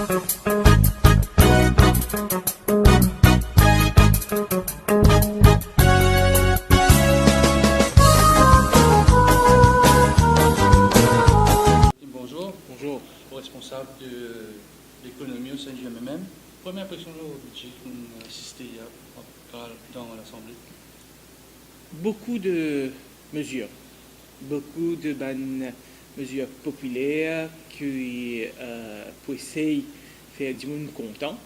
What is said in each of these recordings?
Bonjour, Bonjour. responsable de l'économie au sein du MMM. Première impression au budget qu'on a assisté hier dans l'Assemblée. Beaucoup de mesures, beaucoup de bonnes mesures populaires qui pour essayer de faire du monde content,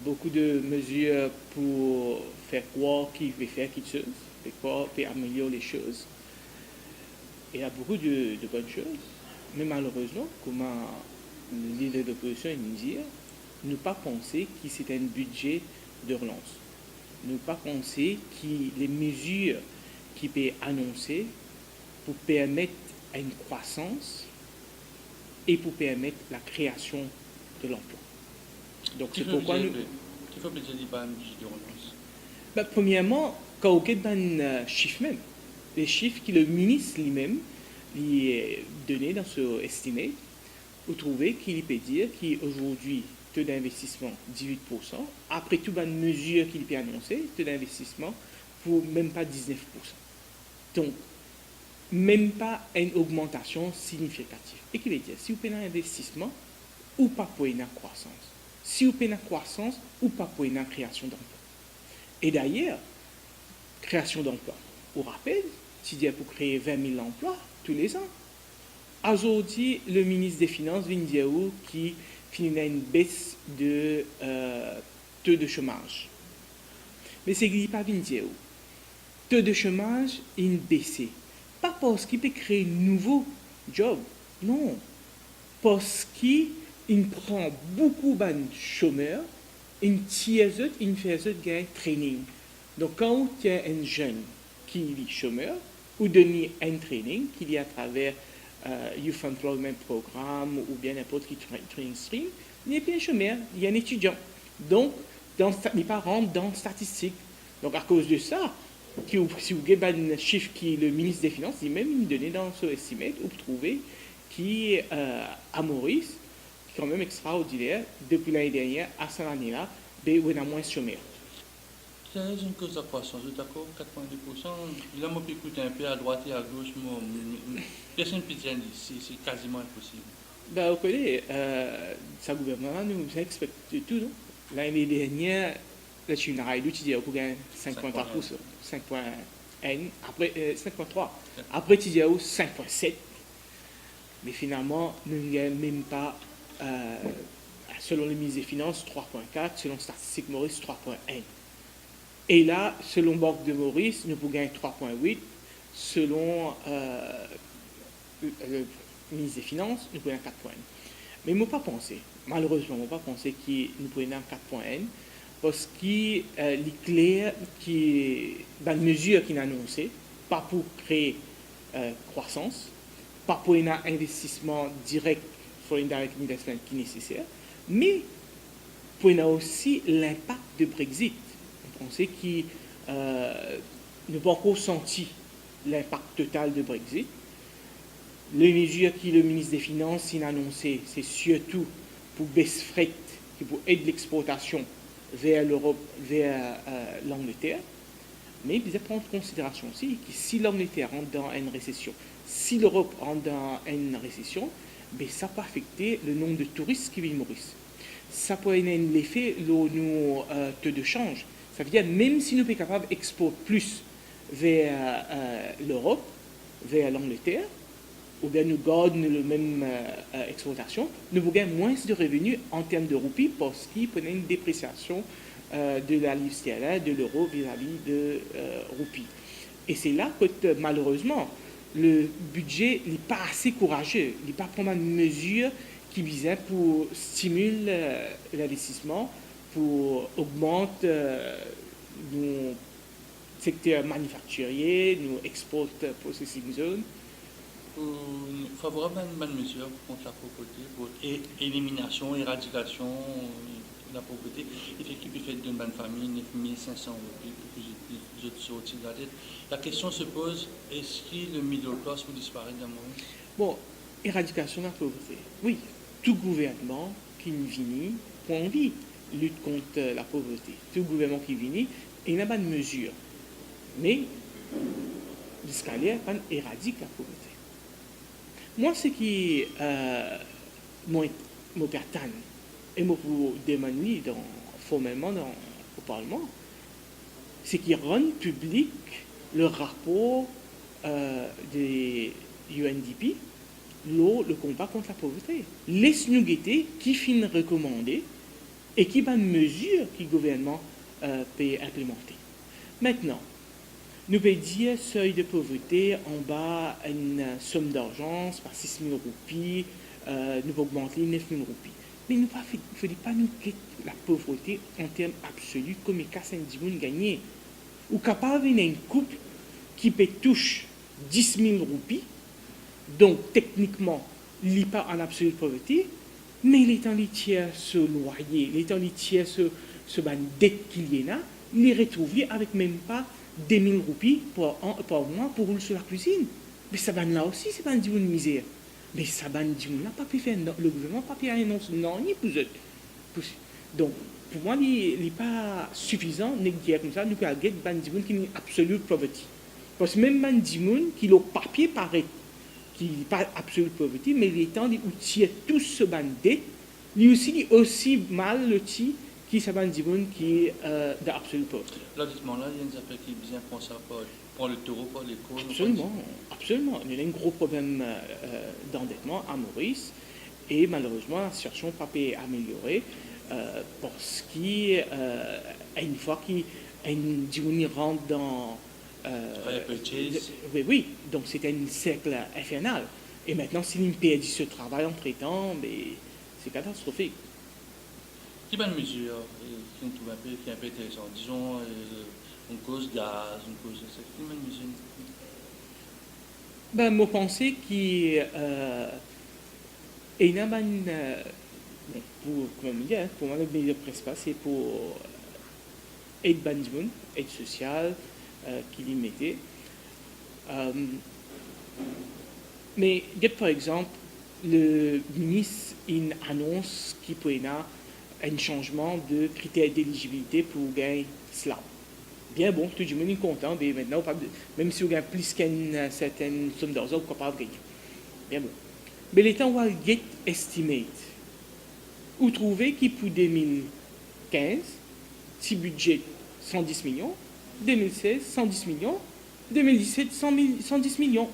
beaucoup de mesures pour faire croire qu'il veut faire quelque chose, faire croire pour améliorer les choses. Il y a beaucoup de bonnes choses, mais malheureusement, comme le leader de l'opposition nous dit, ne pas penser que c'est un budget de relance. Ne pas penser que les mesures qui peuvent annoncer pour permettre une croissance et pour permettre la création de l'emploi. Donc c'est pourquoi nous... Qu'il faut peut-être dire un budget de relance. Premièrement, quand on regarde les chiffres même, les chiffres que le ministre lui-même lui a donné dans ce estimé, vous trouvez qu'il peut dire qu'aujourd'hui, taux d'investissement 18%, après toutes les mesures qu'il peut annoncer, taux d'investissement pour même pas 19%. Donc, même pas une augmentation significative. Et qu'il veut dire, si vous payez un investissement, ou pas pour une croissance. Si vous payez une croissance, ou pas pour une création d'emploi. Et d'ailleurs, création d'emplois. On rappelle, c'est-à-dire pour créer 20 000 emplois tous les ans. Aujourd'hui, le ministre des Finances vient dire qu'il finit une baisse de taux de chômage. Mais c'est qu'il n'y a pas vient dire taux de chômage est baissé. Pas parce qu'il peut créer un nouveau job, non. Parce qu'il prend beaucoup de chômeurs, il tire eux, il fait eux gagner training. Donc quand il y a un jeune qui est chômeur, ou donner un training qu'il y a à travers Youth Employment Programme ou bien n'importe quel training stream, il n'y a pas un chômeur, il y a un étudiant. Donc, les parents dans statistique. Donc à cause de ça, si vous avez un chiffre qui le ministre des Finances, il même donné dans ce estimate, vous trouvez qu'à Maurice, qui est quand même extraordinaire, depuis l'année dernière à cette année-là, on a moins de chômeurs. C'est une cause de croissance, vous êtes d'accord 4,2%. Là, moi, je écoute un peu à droite et à gauche, personne ne peut dire ici, c'est quasiment impossible. Vous connaissez, ce gouvernement nous expecte tout, non? L'année dernière, la Chine a réduit pour gagner 5,3%, 5,1, après 5,3. Après, tu dis 5,7. Mais finalement, nous ne gagnons même pas, selon le ministre des Finances, 3,4, selon Statistique Maurice, 3,1. Et là, selon Banque de Maurice, nous pouvons gagner 3,8. Selon le ministre des Finances, nous pouvons gagner 4,1. Mais je ne pas penser, malheureusement, je ne pas penser que nous pouvons gagner 4,1 parce qu'il est clair que dans les mesures qu'il a annoncées, pas pour créer croissance, pas pour un investissement direct, foreign direct investment qui est nécessaire, mais pour aussi l'impact de Brexit. On pensait qu'il n'a pas encore senti l'impact total de Brexit. Les mesures que le ministre des Finances a annoncées, c'est surtout pour baisser fret, pour aider l'exportation vers l'Europe, vers l'Angleterre. Mais il faut prendre en considération aussi que si l'Angleterre rentre dans une récession, si l'Europe rentre dans une récession, ça peut affecter le nombre de touristes qui viennent Maurice. Ça peut avoir un effet sur nos taux de change. Ça veut dire même si nous sommes capables d'exporter plus vers l'Europe, vers l'Angleterre, ou bien nous gardons la même exportation, nous gagnons moins de revenus en termes de roupies parce qu'il y a une dépréciation de la livre sterling, de l'euro vis-à-vis de roupies. Et c'est là que malheureusement, le budget n'est pas assez courageux, il n'est pas prendre une mesure qui visait pour stimuler l'investissement, pour augmenter nos secteurs manufacturiers, nos export processing zones. Favorable à une bonne mesure contre la pauvreté, pour élimination, éradication de la pauvreté, effectivement, fait d'une bonne famille, 9500 roupies, pour que je sortis de la dette. La question se pose, est-ce que le middle class vous disparaît d'un moment? Bon, éradication de la pauvreté. Oui, tout gouvernement qui vient pour envie lutte contre la pauvreté. Tout gouvernement qui vient, il n'a pas de mesure. Mais, jusqu'à là, il éradique la pauvreté. Moi, ce qui moi et moi pour demander formellement au Parlement, c'est qu'il rend public le rapport des UNDP, le combat contre la pauvreté. Laisse-nous guetter qui finit recommandé et qui va mesure que le gouvernement peut implémenter. Maintenant, nous pouvons dire seuil de pauvreté en bas une somme d'argent, c'est pas 6 000 roupies, nous pouvons augmenter 9 000 roupies. Mais il ne faut pas nous quitter la pauvreté en termes absolus comme les cas Saint-Dimoun gagné. Ou capable d'une couple qui peut toucher 10 000 roupies, donc techniquement, il n'est pas en absolue pauvreté, mais il est en litière ce loyer, il est en litière ce dette qu'il y a, il est retrouvé avec même pas 2 000 roupies par mois pour rouler sur la cuisine. Mais ça va là aussi, c'est pas une misère. Mais ça va n'a pas pu faire, le gouvernement n'a pas pu annoncer non, ni pour eux. Donc, pour moi, il n'est pas suffisant de dire comme ça, nous pouvons avoir des gens qui sont absolue pauvreté. Parce que même des gens qui ont le papier paraît, qui n'est pas absolue pauvreté, mais il est temps d'outiller tout ce bandit, lui aussi mal le petit qui s'appelle des gens qui est d'absolue pauvreté. Là, dites-moi, là, il y a une affaire qui est bien pensée pour le taureau, pour l'école. Absolument, absolument. Il y a un gros problème d'endettement à Maurice et malheureusement, la situation n'a pas pu améliorer parce qu'une fois qu'il rentre dans... oui, donc c'était un cercle infernal. Et maintenant, s'il perd ce travail entre-temps, c'est catastrophique. Quelle bonne mesure qui est un peu intéressante? Disons, une cause gaz, une cause... Quelle bonne mesure? Moi, je pense qu'il y a pour moi, le meilleur principal, c'est pour aide bandimoun, aide sociale, qu'il y mettait. Mais, par exemple, le ministre annonce qu'il peut y avoir un changement de critères d'éligibilité pour gagner cela. Bien bon, tout le monde est content, mais maintenant, même si on gagne plus qu'une certaine somme d'argent, on ne peut pas gagner. Bien bon. Mais l'État va get estimate. Vous trouvez qu'il pour 2015, si budget 110 millions, 2016, 110 millions, 2017, 110 millions.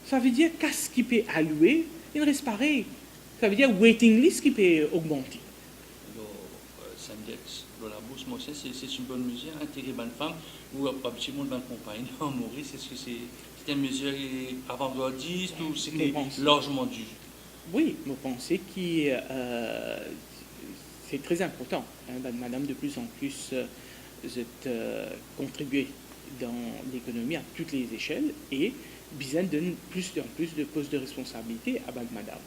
Ça veut dire qu'est-ce qui peut allouer, il reste pareil. Ça veut dire waiting list qui peut augmenter. La bourse, moi aussi, c'est une bonne mesure. Intégrer une femme ou pas petit monde une compagne en Maurice, est-ce que c'est une mesure avant-gardiste ou c'était largement dû? Oui, je pense que c'est très important. Madame, de plus en plus, contribuer dans l'économie à toutes les échelles et besoin donne plus en plus de postes de responsabilité à madame.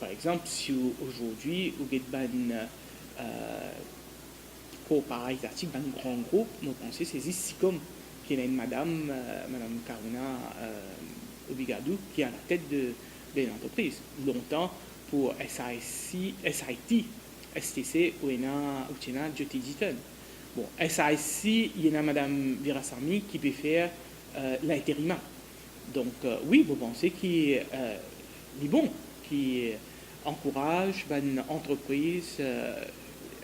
Par exemple, si aujourd'hui, vous avez coopérative, un grand groupe, nous pensons c'est ici comme qu'il y a une madame Karuna Obigadou qui est à la tête de l'entreprise. Longtemps pour SIT, STC, ou Jyoti Digital. Bon, SIC, il y a madame Virasamy qui peut faire l'intérim. Donc, oui, vous pensez qu'il est bon, qui encourage une entreprise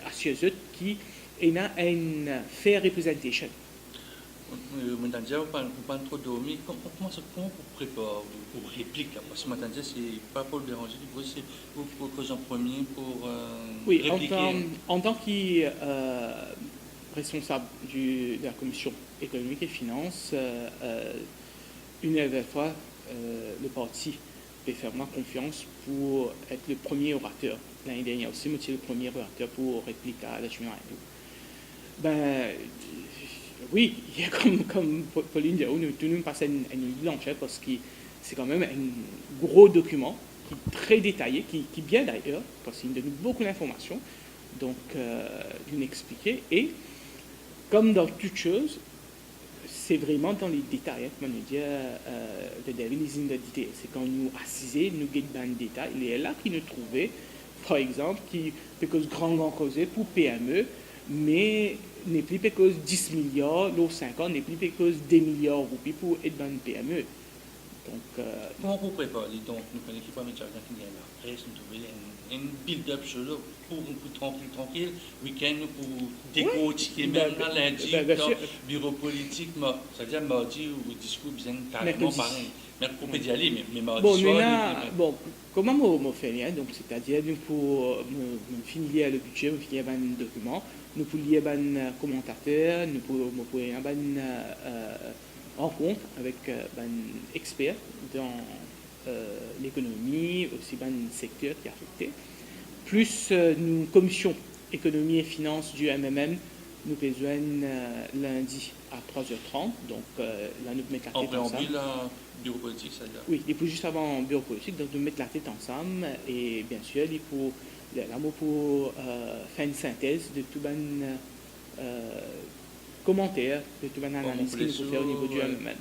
assureuse qui a une fair representation. Vous pas trop dormir. Comment vous préparez pour réplique? Parce que c'est pas pour le déranger, c'est pour cause en premier, pour oui, répliquer. En tant que responsable de la commission économique et finances, une nouvelle fois, le parti peut faire ma confiance pour être le premier orateur. L'année dernière aussi, moi, le premier orateur pour répliquer à la chemin. Oui, il y a comme Pauline dit, nous passons une blanchette parce que c'est quand même un gros document qui est très détaillé, qui est bien d'ailleurs, parce qu'il donne beaucoup d'informations, donc nous expliquer. Et comme dans toute chose, c'est vraiment dans les détails, comme on dit, the devil is in the detail. C'est quand nous assisons, nous guettons dans les détails, il est là qu'il nous trouvait par exemple, qui peut cause grand causer pour PME, mais n'est plus peut cause 10 milliards, l'autre 5 ans, n'est plus peut cause des milliards de roupies pour être dans une PME. Donc, comment vous préparez donc nous connaissons qui pas mettre jardin qui vient la presse, nous trouver un build-up sur là pour tranquille, week-end pour décortiquer même à lundi, dans le bureau politique, c'est-à-dire mardi ou discours bien carrément pareil. Mais pour peut y aller, mais mardi bon, soir. Bon, comment on fait rien, donc c'est-à-dire nous pour finir le budget, nous finir un document, nous pour lire un commentateur, nous pour un rencontre avec un expert dans l'économie, aussi un secteur qui est affecté. Plus nous, commission économie et finances du MMM, nous besoin lundi à 3h30, donc là nous mettons la tête ensemble. En préambule, bureau politique, ça veut dire. Oui, il faut juste avant le bureau politique, donc nous mettre la tête ensemble et bien sûr il faut l'amour pour faire une synthèse de tout un commentaire, de tout un analyse qu'il faut faire au niveau du MMM.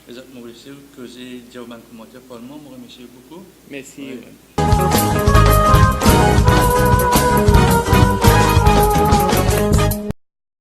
Exactement, vous laissez que j'ai dit un commentaire pour le moment, merci beaucoup. Merci. Ouais.